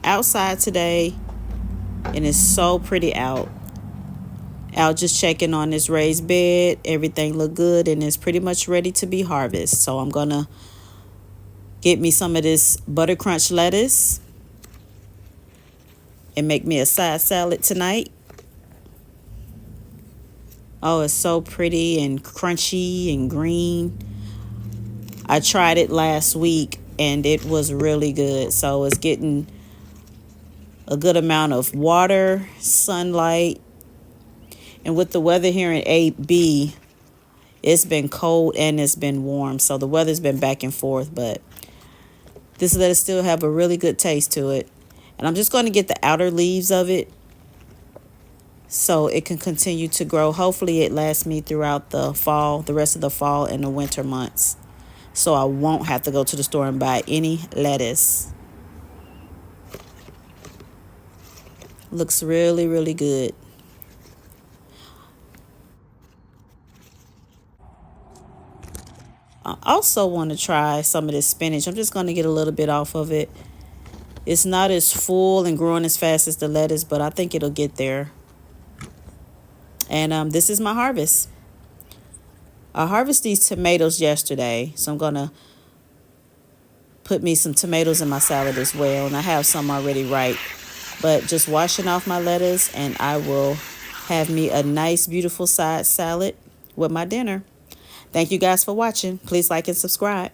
outside today, and it's so pretty out. Out just checking on this raised bed. Everything look good, and it's pretty much ready to be harvested. So I'm going to get me some of this butter crunch lettuce and make me a side salad tonight. Oh, it's so pretty and crunchy and green. I tried it last week and it was really good. So it's getting a good amount of water, sunlight. And with the weather here in 8B, it's been cold and it's been warm. So the weather's been back and forth, but this lettuce still have a really good taste to it. And I'm just going to get the outer leaves of it so it can continue to grow. Hopefully it lasts me throughout the fall, the rest of the fall and the winter months. So I won't have to go to the store and buy any lettuce. Looks really, really good. I also want to try some of this spinach. I'm just going to get a little bit off of it. It's not as full and growing as fast as the lettuce, but I think it'll get there. And this is my harvest. I harvested these tomatoes yesterday, so I'm going to put me some tomatoes in my salad as well. And I have some already ripe. But just washing off my lettuce, and I will have me a nice, beautiful side salad with my dinner. Thank you guys for watching. Please like and subscribe.